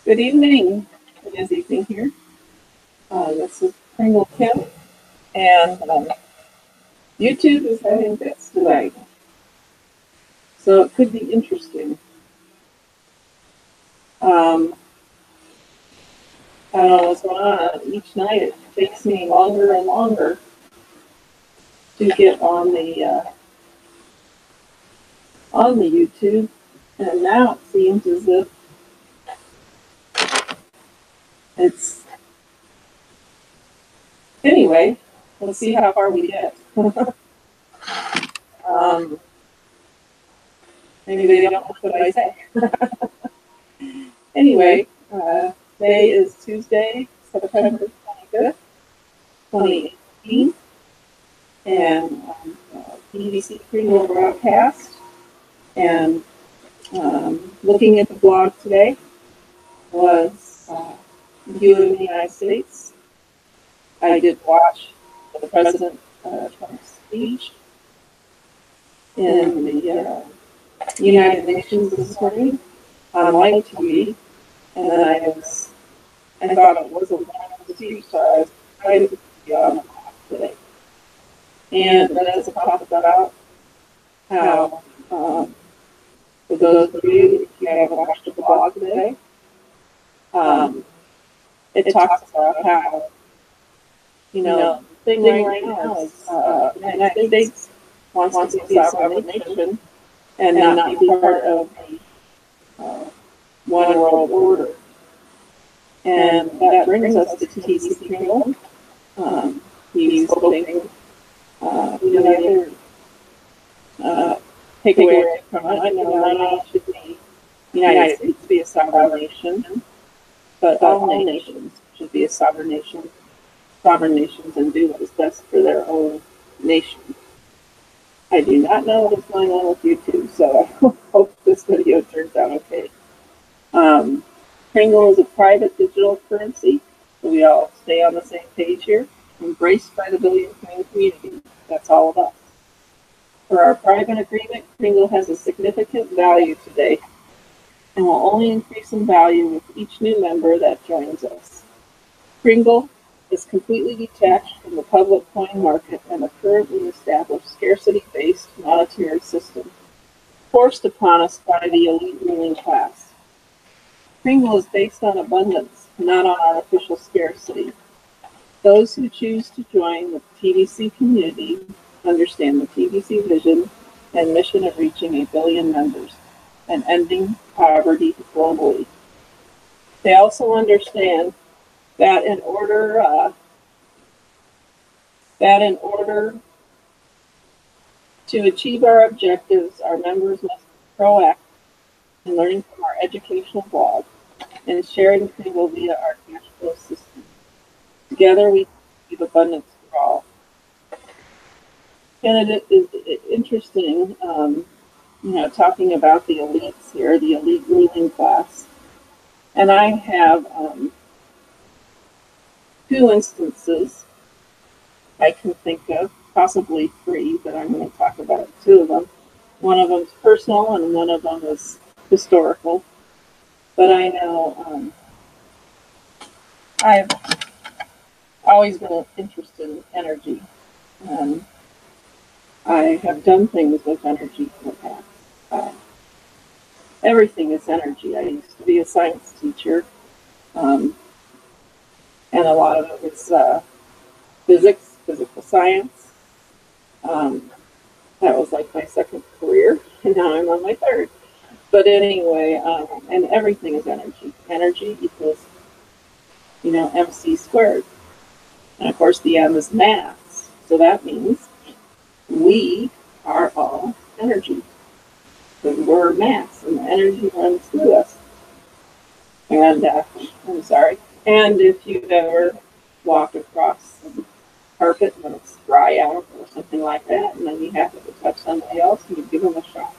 Good evening. It is evening here. This is Kringle Kim, and YouTube is having bits tonight, so it could be interesting. I don't know what's going on. Each night it takes me longer and longer to get on the YouTube, and now it seems as if it's anyway. Let's see how far we get. Maybe they don't know what I say. Anyway, today is Tuesday, September 25th, 2018, and KDWOW Kringle broadcast. And looking at the blog today was viewing in the United States. I did watch the President Trump's speech in the United Nations this morning on live TV, and then I thought it was a long speech, so I was trying to be on the clock today. And then as I talked about how, for those of you who haven't watched the blog today, it talks about how, the thing right now is the United States wants to be a sovereign nation and not be part of the one world order. And that brings us to TC Kringle. He's hoping the other takeaway from it, not only should the United States be a sovereign nation, but all nations should be a sovereign nations and do what is best for their own nation. I do not know what is going on with YouTube, so I hope this video turns out okay. Kringle is a private digital currency, so we all stay on the same page here. Embraced by the billion coin community. That's all of us. For our private agreement, Kringle has a significant value today and will only increase in value with each new member that joins us. Kringle is completely detached from the public coin market and the currently established scarcity-based monetary system forced upon us by the elite ruling class. Kringle is based on abundance, not on artificial scarcity. Those who choose to join the TVC community understand the TVC vision and mission of reaching 1 billion members and ending poverty globally. They also understand that in order to achieve our objectives, our members must be proactive in learning from our educational blog and sharing Kringle via our cash flow system. Together we achieve abundance for all. And it is interesting, talking about the elites here, the elite ruling class. And I have two instances I can think of, possibly three, but I'm going to talk about two of them. One of them is personal and one of them is historical. But I know I've always been interested in energy. I have done things with energy in the past. Everything is energy. I used to be a science teacher, and a lot of it was physics, physical science. That was like my second career, and now I'm on my third. But anyway, and everything is energy. Energy equals, MC squared. And of course the M is mass. So that means we are all energy. Because we're mass and the energy runs through us. And I'm sorry. And if you've ever walked across some carpet when it's dry out or something like that, and then you happen to touch somebody else and you give them a shock.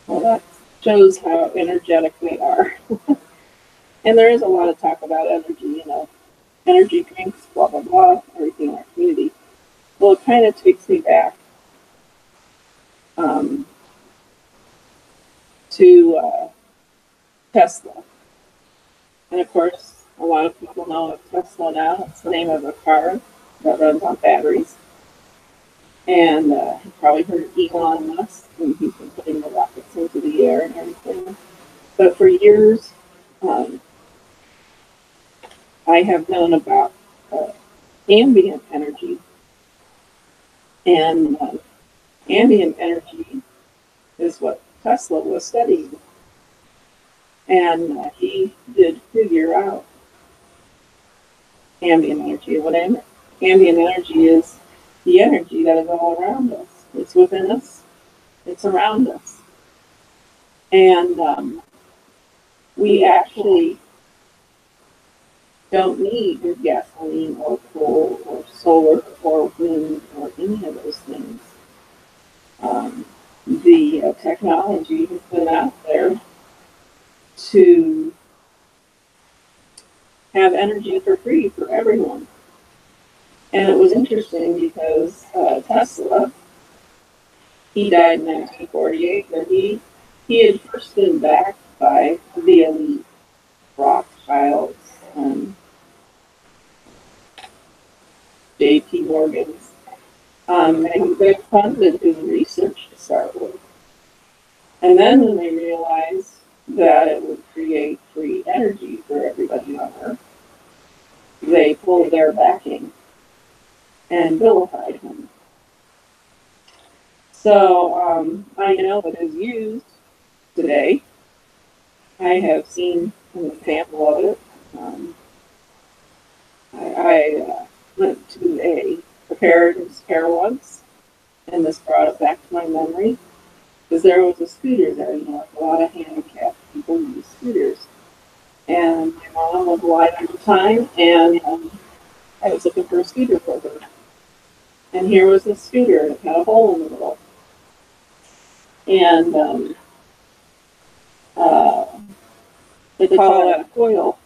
Well, that shows how energetic we are. And there is a lot of talk about energy, energy drinks, blah, blah, blah, everything in our community. Well, it kind of takes me back to Tesla. And of course, a lot of people know of Tesla now. It's the name of a car that runs on batteries. And you've probably heard of Elon Musk, and he's been putting the rockets into the air and everything. But for years, um, I have known about uh, ambient energy. And ambient energy is what Tesla was studying. And he did figure out ambient energy. What ambient energy is, the energy that is all around us. It's within us. It's around us. And we actually don't need gasoline or coal or solar or wind or any of those things. The technology has been out there to have energy for free for everyone. And it was interesting because Tesla, he died in 1948, but he had first been backed by the elite, Rothschilds, and J.P. Morgans. And they funded his research to start with. And then when they realized that it would create free energy for everybody on Earth, they pulled their backing and vilified him. So I know it is used today. I have seen an example of it. I went to a preparedness fair once, and this brought it back to my memory, because there was a scooter there. You know, a lot of handicapped people use scooters. And my mom was alive at the time, and I was looking for a scooter for her. And here was this scooter, and it had a hole in the middle. And they call that a coil.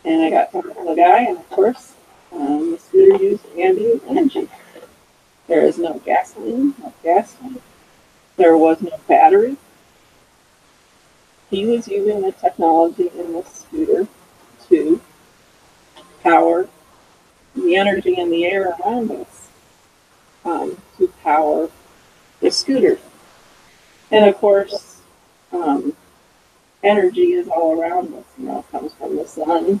And I got talking to the guy, and of course, the scooter used ambient energy. There is no gasoline, no gas tank. There was no battery. He was using the technology in the scooter to power the energy in the air around us, to power the scooter. And of course, energy is all around us. You know, it comes from the sun.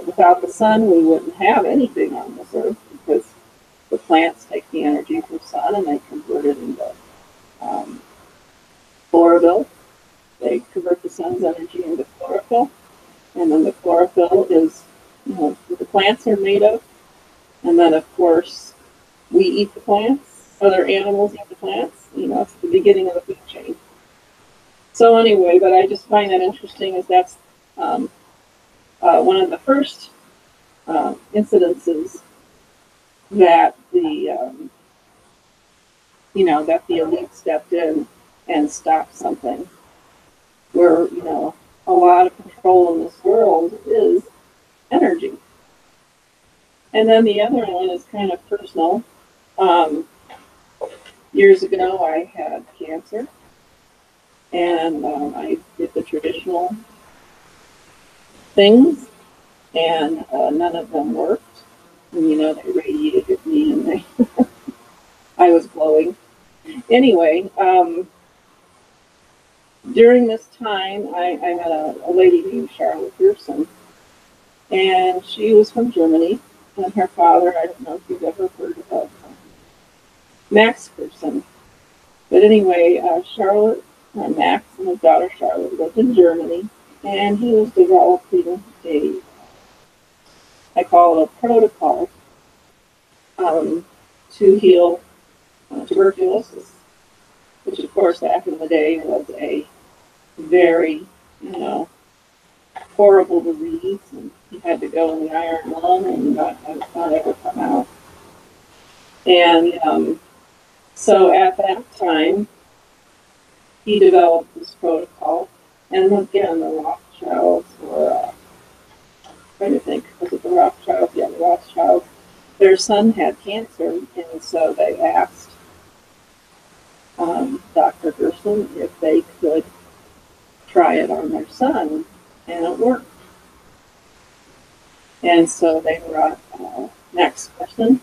Without the sun, we wouldn't have anything on this earth, because the plants take the energy from the sun and they convert it into chlorophyll. They convert the sun's energy into chlorophyll, and then the chlorophyll is, what the plants are made of. And then, of course, we eat the plants. Other animals eat the plants. It's the beginning of the food chain. So anyway, but I just find that interesting, as that's one of the first incidences that that the elite stepped in and stopped something where, a lot of control in this world is energy. And then the other one is kind of personal. Years ago, I had cancer, and I did the traditional things, and none of them worked. And, they radiated me, and I was glowing. Anyway, during this time, I met a lady named Charlotte Pearson, and she was from Germany, and her father, I don't know if you've ever heard of Max Pearson. But anyway, Max and his daughter Charlotte lived in Germany, and he was developing I call it a protocol, to heal tuberculosis, which of course back in the day was a very, horrible disease, and he had to go in the iron lung and not ever come out. And so at that time, he developed this protocol, and again, the Rothschilds were, trying to think, was it the Rothschilds? Yeah, the Rothschilds. Their son had cancer, and so they asked Dr. Gerson if they could try it on their son, and it worked. And so they brought Max Person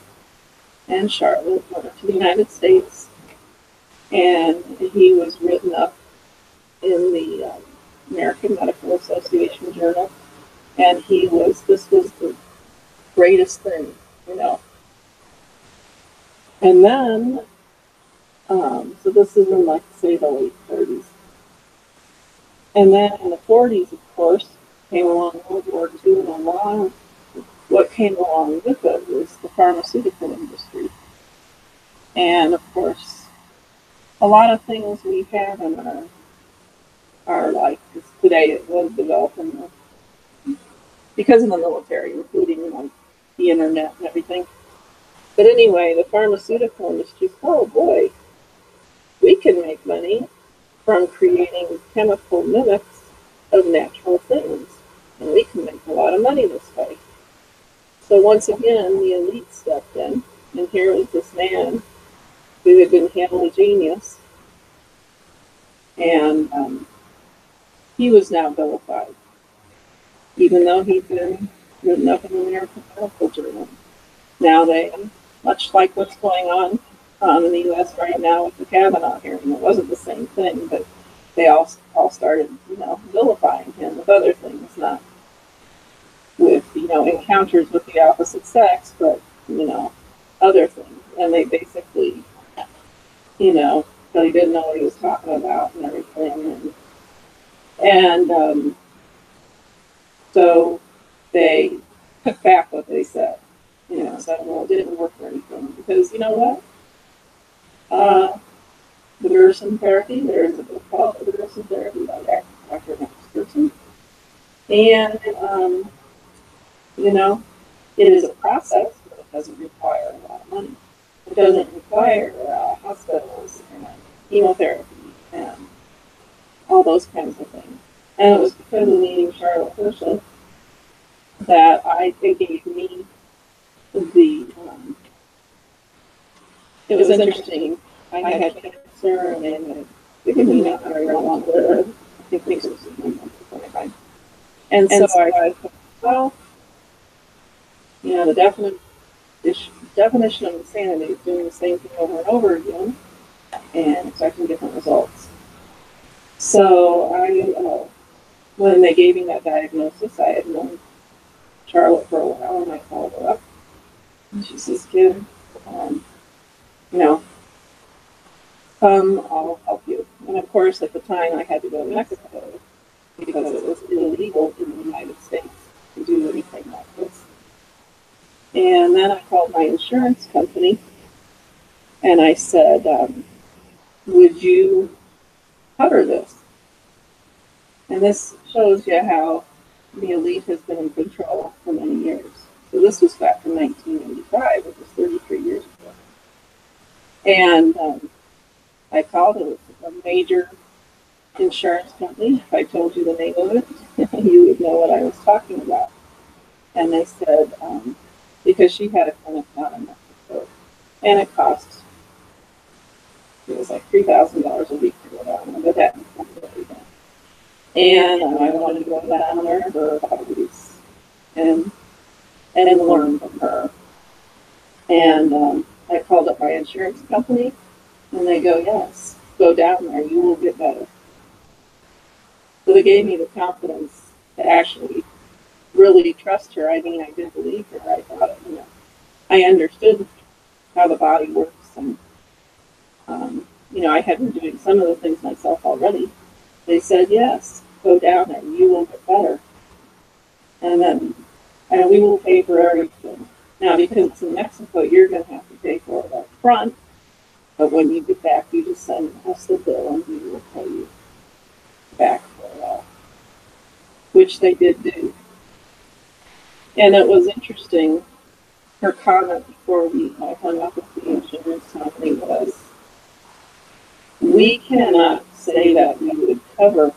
and Charlotte went to the United States, and he was written up in the American Medical Association Journal, and this was the greatest thing, you know. And then, so this is in, like, say, the late 30s. And then in the 40s, of course, came along World War II, and a lot of what came along with it was the pharmaceutical industry. And of course, a lot of things we have in our life today, it was developed because of the military, including, like, the internet and everything. But anyway, the pharmaceutical industry, oh boy, we can make money from creating chemical mimics of natural things. And we can make a lot of money this way. So once again, the elite stepped in, and here was this man who had been hailed a genius, and he was now vilified, even though he'd been written up in the American Medical Journal. Now they, much like what's going on in the U.S. right now with the Kavanaugh hearing, it wasn't the same thing, but they all started, you know, vilifying him with other things, not with, you know, encounters with the opposite sex, but, you know, other things. And they basically, you know, he didn't know what he was talking about and everything. And so they took back what they said, you know, said, well, it didn't work or anything. Because, you know what? The Gerson therapy, there's a book called The Gerson Therapy by Dr. Max Gerson. And, you know, it is a process, but it doesn't require a lot of money. It doesn't require hospitals and chemotherapy and all those kinds of things. And it was because of meeting Charlotte Person that it gave me it was interesting. I had cancer, and they gave me not very long, but I think it was 9 months before I died. And so I thought, well, you know, the definition of insanity is doing the same thing over and over again and expecting different results. So when they gave me that diagnosis, I had known Charlotte for a while, and I called her up, and she says, "Kim, you know, come, I'll help you." And of course, at the time, I had to go to Mexico because it was illegal in the United States to do anything like this. And then I called my insurance company, and I said, would you cover this? And this shows you how the elite has been in control for many years. So this was back in 1985, it was 33 years ago. And I called a major insurance company. If I told you the name of it, you would know what I was talking about. And they said, because she had a clinic down in Mexico, and it was like $3,000 a week to go down there, but that wasn't really bad. And I wanted to go down there for about a week and learn from her. And I called up my insurance company, and they go, yes, go down there, you will get better. So they gave me the confidence to actually really trust her. I mean, I did believe her. I thought, you know, I understood how the body works, and you know, I had been doing some of the things myself already. They said, yes, go down there, you will get better, and we will pay for everything. Now, because it's in Mexico, you're going to have to pay for it up front, but when you get back, you just send us the bill, and we will pay you back for it all, which they did do. And it was interesting, her comment before I hung up with the insurance company was, we cannot say that we would cover,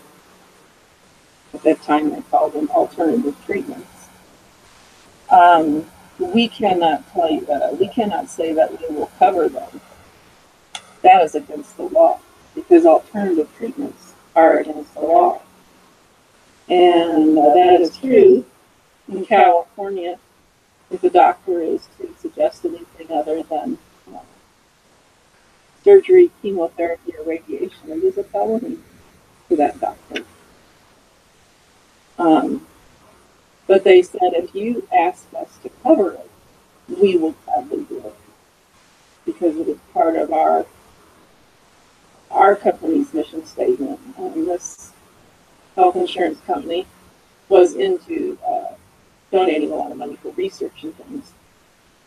at that time they called them alternative treatments. We cannot tell you that. We cannot say that we will cover them. That is against the law, because alternative treatments are against the law. And that is true in California if the doctor is to suggest anything other than surgery, chemotherapy, or radiation. It is a felony for that doctor. But they said if you ask us to cover it, we will gladly do it because it is part of our company's mission statement. This health insurance company was into donating a lot of money for research and things.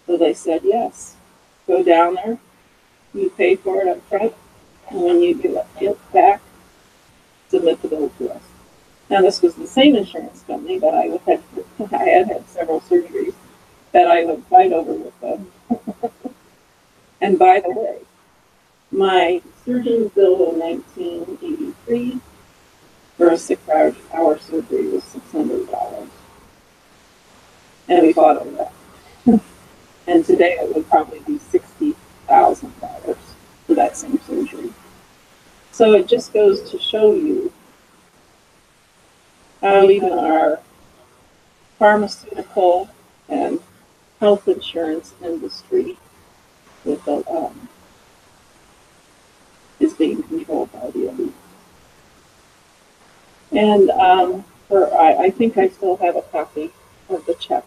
So they said, yes, go down there, you pay for it up front, and when you get it back, submit the bill to us. Now, this was the same insurance company that I had several surgeries that I would fight over with them. And by the way, my surgeon's bill in 1983 for a 6-hour surgery was $600. And we fought over that. And today it would probably be $60,000 for that same surgery. So it just goes to show you how even our pharmaceutical and health insurance industry with the, is being controlled by the elite. And I think I still have a copy of the check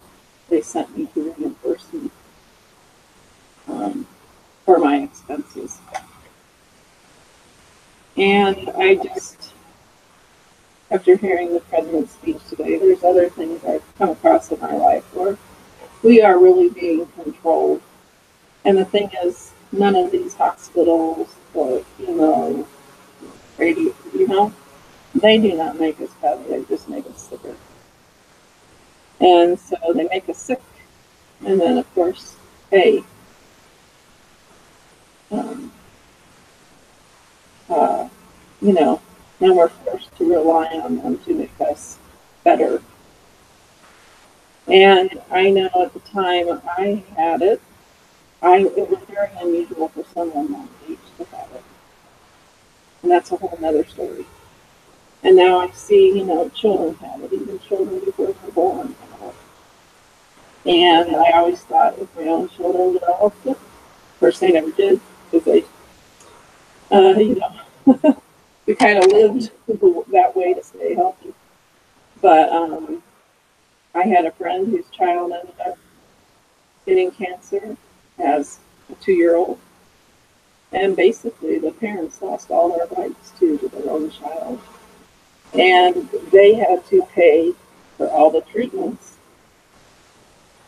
they sent me to reimburse me for my expenses. And I just, after hearing the president's speech today, there's other things I've come across in our life where we are really being controlled. And the thing is, none of these hospitals or, radio, they do not make us better, they just make us sicker. And so they make us sick, and then of course, hey, now we're forced to rely on them to make us better. And I know at the time I had it, it was very unusual for someone my age to have it. And that's a whole nother story. And now I see, children have it, even children before they're born have it. And I always thought if my own children developed it, of course they never did, because they, we kind of lived that way to stay healthy. But I had a friend whose child ended up getting cancer as a 2-year-old. And basically the parents lost all their rights to their own child. And they had to pay for all the treatments.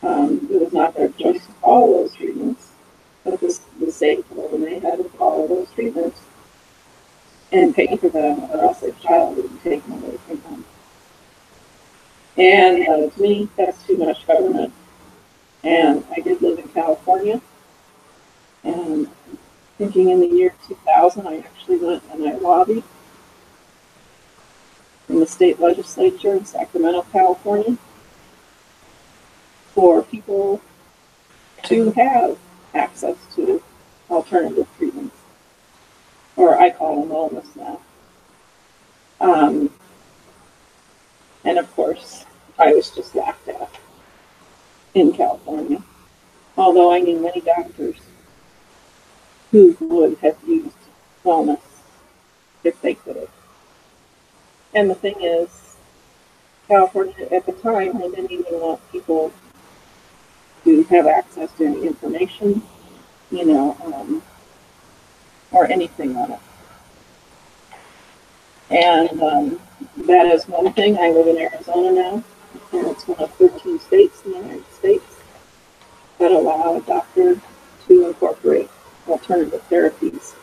It was not their choice to follow those treatments, but the state told them they had to follow those treatments and pay for them, or else their child would be taken away from them. And to me, that's too much government. And I did live in California, and thinking in the year 2000, I actually went and I lobbied in the state legislature in Sacramento, California, for people to have access to alternative treatments, or I call them wellness now. And of course, I was just laughed at in California, although I knew many doctors who would have used wellness if they could have. And the thing is, California at the time, they didn't even want people to have access to any information, or anything on it. And that is one thing. I live in Arizona now, and it's one of 13 states in the United States that allow a doctor to incorporate alternative therapies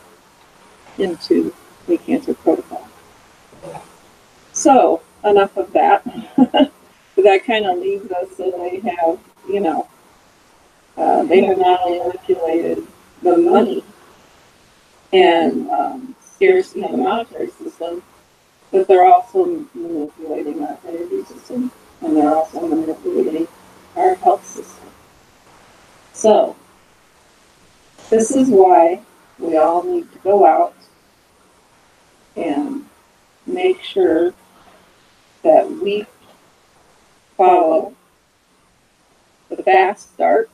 into a cancer protocol. So, enough of that. That kind of leaves us so they have, they have not only manipulated the money and scarcity in the monetary system, but they're also manipulating our energy system, and they're also manipulating our health system. So, this is why we all need to go out and make sure that we follow the fast start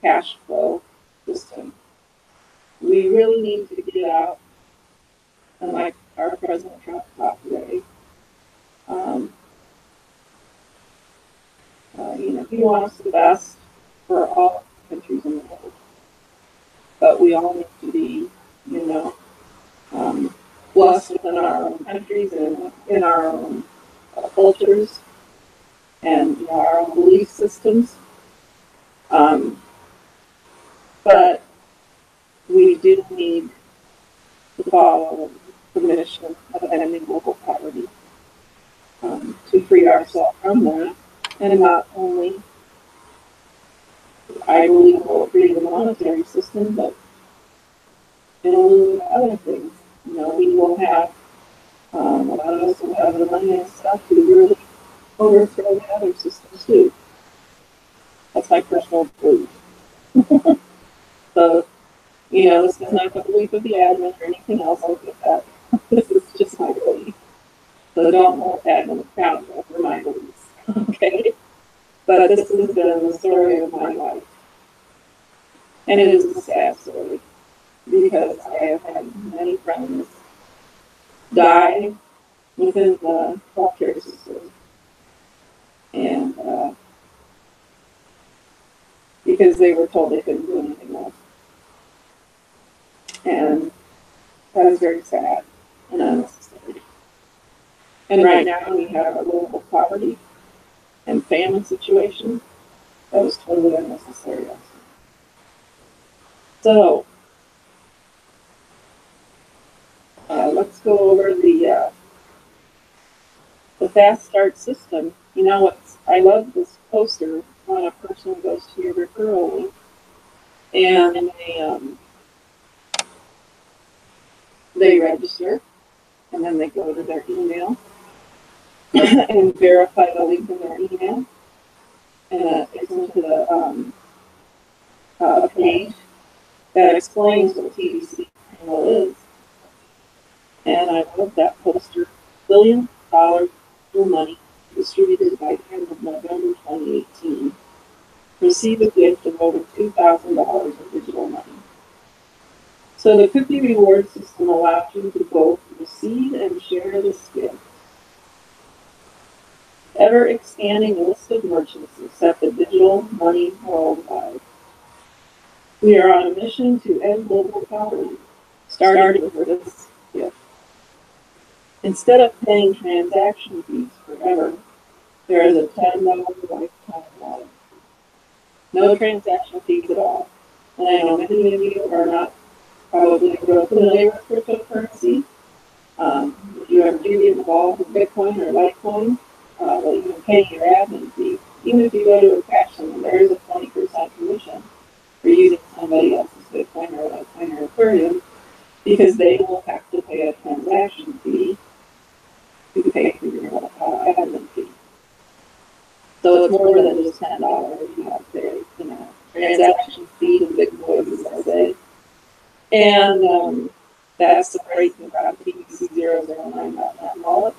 cash flow system. We really need to get out, and like our President Trump talked today, he wants the best for all countries in the world. But we all need to be, blessed within our own countries and in our own cultures and our own belief systems. But we do need to follow the mission of ending global poverty to free ourselves from that. And not only, I believe, will free the monetary system, but other things. We will have, a lot of us will have the money and stuff to really overthrow the other systems too. That's my personal belief. So, this is not the belief of the admin or anything else like that. This is just my belief. So don't hold admin accountable for my beliefs. Okay? But this has been the story of my life. And it is a sad story, because I have had many friends die within the healthcare system. And because they were told they couldn't do anything else. And that is very sad and unnecessary. And right now we have a global poverty and famine situation that was totally unnecessary also. So, let's go over the fast start system. I love this poster when a person goes to your referral link and they register, and then they go to their email and verify the link in their email, and it takes them to a page that explains what TDC is. And I love that poster. $1 billion for money distributed by the end of November 2018. Receive a gift of over $2,000 in digital money. So the cookie reward system allows you to both receive and share this gift. Ever expanding list of merchants accept the digital money worldwide. We are on a mission to end global poverty, starting with this gift. Instead of paying transaction fees forever, there is a $10 lifetime wallet. No transaction fees at all. And I know many of you are not probably familiar with cryptocurrency. If you ever do get involved with Bitcoin or Litecoin, well, you can pay your admin fee. Even if you go to a cash center, there is a 20% commission for using somebody else's Bitcoin or Litecoin or Ethereum, because they will have to pay a transaction fee to pay for your admin fee. So it's more than just $10 you have to pay, transaction fee to big boys, as I say. And that's the great thing about TBC009.net wallet.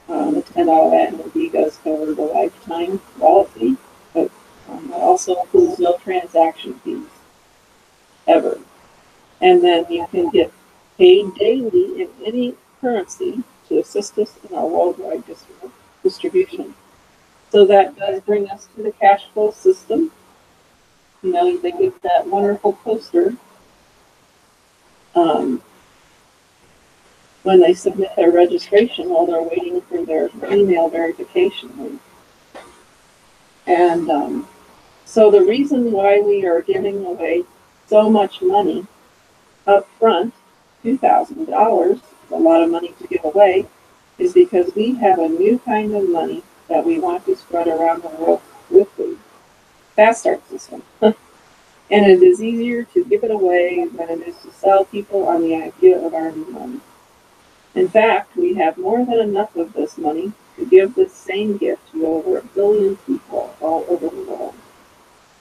The $10 admin fee does cover the lifetime wallet fee, but it also includes no transaction fees, ever. And then you can get paid daily in any currency to assist us in our worldwide distribution. So that does bring us to the cash flow system. They get that wonderful poster when they submit their registration while they're waiting for their email verification link. And so the reason why we are giving away so much money up front, $2,000, a lot of money to give away, is because we have a new kind of money that we want to spread around the world with the fast start system. And it is easier to give it away than it is to sell people on the idea of our new money. In fact, we have more than enough of this money to give this same gift to over 1 billion people all over the world.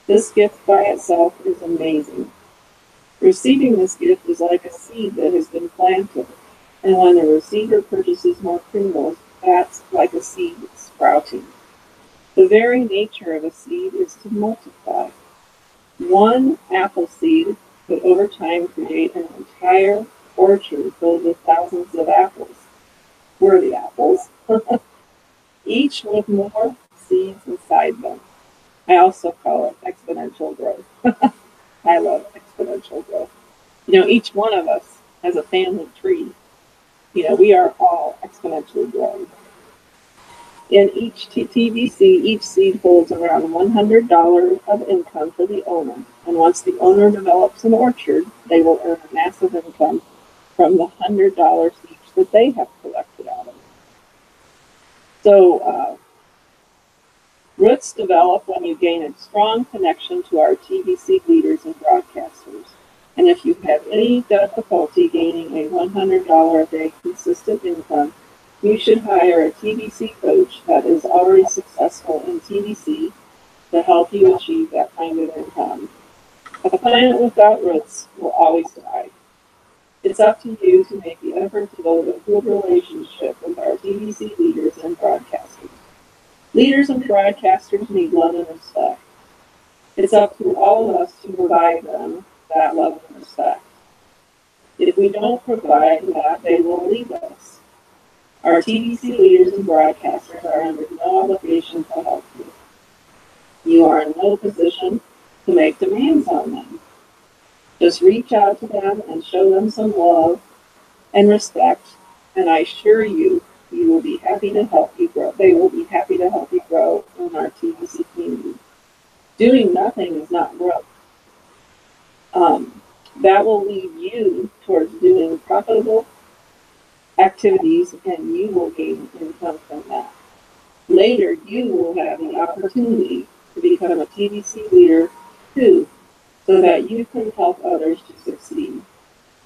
This gift by itself is amazing. Receiving this gift is like a seed that has been planted, and when the receiver purchases more Kringles, That's like a seed sprouting. The very nature of a seed is to multiply. One apple seed could over time create an entire orchard filled with thousands of apples, worthy apples, each with more seeds inside them. I also call it exponential growth. I love exponential growth. Each one of us has a family tree. We are all exponentially growing. In each TBC, each seed holds around $100 of income for the owner. And once the owner develops an orchard, they will earn a massive income from the $100 each that they have collected out of it. So, roots develop when you gain a strong connection to our TBC leaders and broadcasters. And if you have any difficulty gaining a $100 a day consistent income, you should hire a TBC coach that is already successful in TBC to help you achieve that kind of income. A planet without roots will always die. It's up to you to make the effort to build a good relationship with our TBC leaders and broadcasters. Leaders and broadcasters need love and respect. It's up to all of us to provide them that love and respect. If we don't provide that, they will leave us. Our TBC leaders and broadcasters are under no obligation to help you. You are in no position to make demands on them. Just reach out to them and show them some love and respect, and I assure you, you will be happy to help you grow. They will be happy to help you grow in our TBC community. Doing nothing is not growth. That will lead you towards doing profitable activities, and you will gain income from that. Later, you will have the opportunity to become a TBC leader too, so that you can help others to succeed.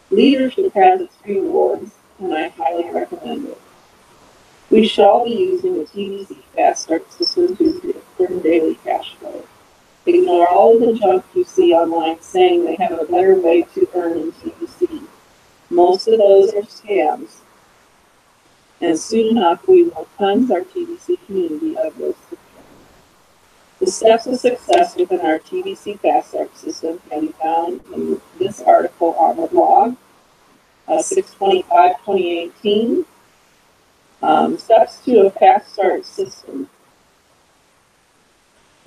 Leadership has its rewards, and I highly recommend it. We should all be using the TBC Fast Start system to earn daily cash flow. Ignore all of the junk you see online saying they have a better way to earn in TBC. Most of those are scams. And soon enough, we will cleanse our TBC community of those systems. The steps of success within our TBC Fast Start system can be found in this article on the blog, 6/25/2018. Steps to a Fast Start system.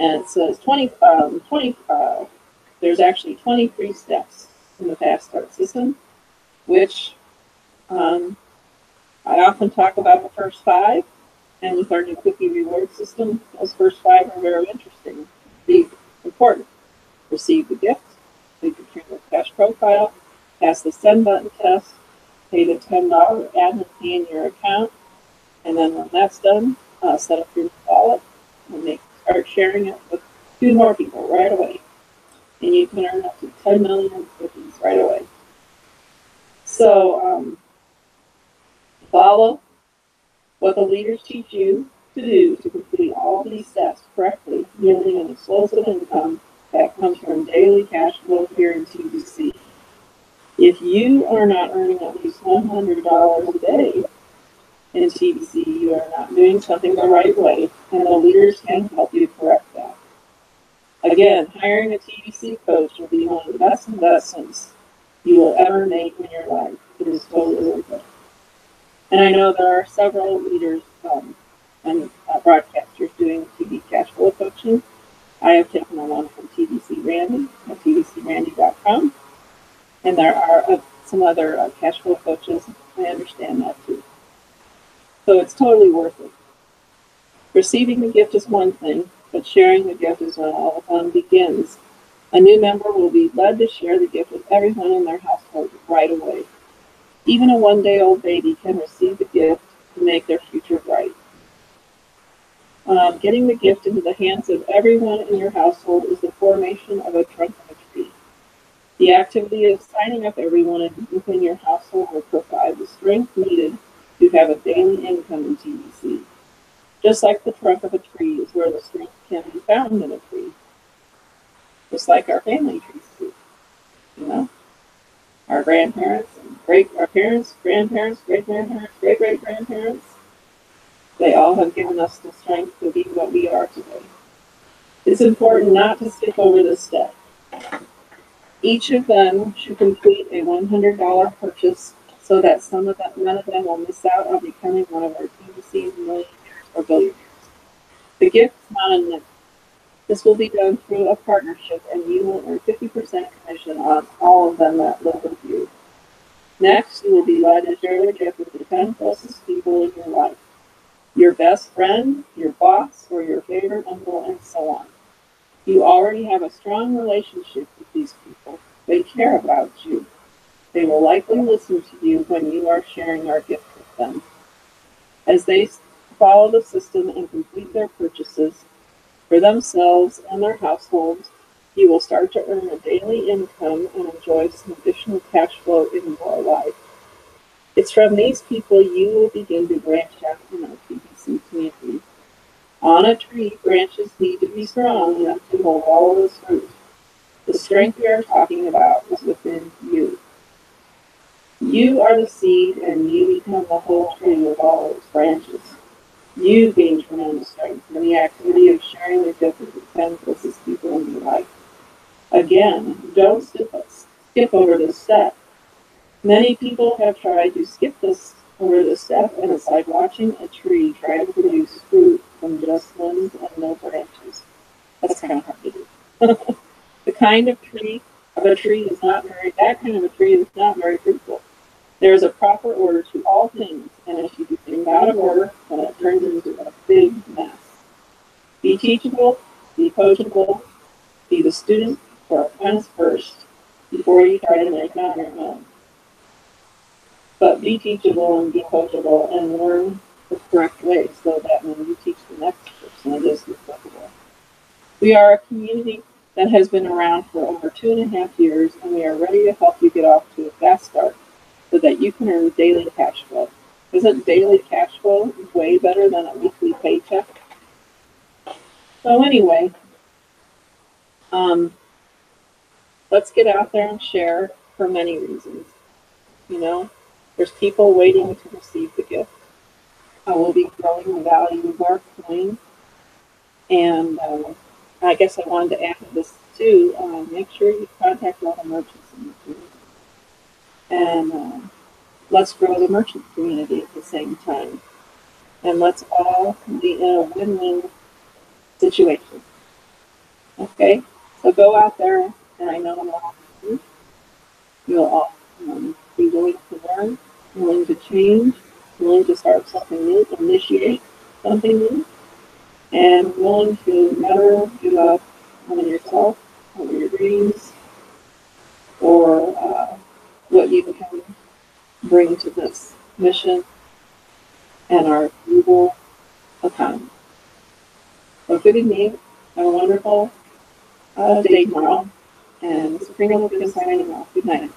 And it says 25. There's actually 23 steps in the Fast Start system, which I often talk about the first 5. And with our new cookie reward system, those first 5 are very interesting. Be important. Receive the gift, leave your Kringle cash profile, pass the send button test, pay the $10 admin fee in your account, and then when that's done, set up your wallet and start sharing it with 2 more people right away. And you can earn up to 10 million cookies right away. So follow what the leaders teach you to do to complete all these steps correctly, yielding an explosive income that comes from daily cash flow here in TBC. If you are not earning at least $100 a day in TBC, you are not doing something the right way, and the leaders can help you correct that. Again, hiring a TBC coach will be one of the best investments you will ever make in your life. It is totally worth it. And I know there are several leaders and broadcasters doing TV cash flow coaching. I have taken on one from TBC Randy at tbcrandy.com. And there are some other cash flow coaches. I understand that too. So it's totally worth it. Receiving the gift is one thing, but sharing the gift is when all the fun begins. A new member will be led to share the gift with everyone in their household right away. Even a one-day-old baby can receive the gift to make their future bright. Getting the gift into the hands of everyone in your household is the formation of a trunk of a tree. The activity of signing up everyone within your household will provide the strength needed to have a daily income in TBC. Just like the trunk of a tree is where the strength can be found in a tree. Just like our family trees do. Our grandparents and our parents, grandparents, great-grandparents, great-great-grandparents. They all have given us the strength to be what we are today. It's important not to skip over this step. Each of them should complete a $100 purchase so that none of them will miss out on becoming one of our PBC millionaires or billionaires. The gift is not a limit. This will be done through a partnership, and you will earn 50% commission on all of them that live with you. Next, you will be allowed to share the gift with the 10 closest people in your life. Your best friend, your boss, or your favorite uncle, and so on. You already have a strong relationship with these people. They care about you. They will likely listen to you when you are sharing our gift with them. As they follow the system and complete their purchases for themselves and their households, you will start to earn a daily income and enjoy some additional cash flow in your life. It's from these people you will begin to branch out in our PBC community. On a tree, branches need to be strong enough to hold all of this fruit. The strength we are talking about is within you. You are the seed, and you become the whole tree with all its branches. You gain tremendous strength from the activity of sharing the gift with the 10 closest people in your life. Again, don't skip over this step. Many people have tried to skip over this step, and it's like watching a tree try to produce fruit from just limbs and no branches. That's kind of hard to do. That kind of a tree is not very fruitful. There is a proper order to all things, and if you do things out of order, then it turns into a big mess. Be teachable, be coachable, be the student or apprentice first before you try to make it on your own. But be teachable and be coachable and learn the correct way so that when you teach the next person, it is applicable. We are a community that has been around for over 2.5 years, and we are ready to help you get off to a fast start so that you can earn daily cash flow. Isn't daily cash flow way better than a weekly paycheck? So anyway, let's get out there and share for many reasons. You know, there's people waiting to receive the gift. I will be growing the value of our coin. And I guess I wanted to add to this too. Make sure you contact all the merchants in the community. And let's grow the merchant community at the same time. And let's all be in a win-win situation. Okay? So go out there, and I know you'll all be willing to learn, willing to change, willing to start something new, initiate something new, and willing to never give up on yourself, on your dreams, or what you can bring to this mission and our global economy. So good evening. Have a wonderful day tomorrow. And this is Kringle signing off. Good night.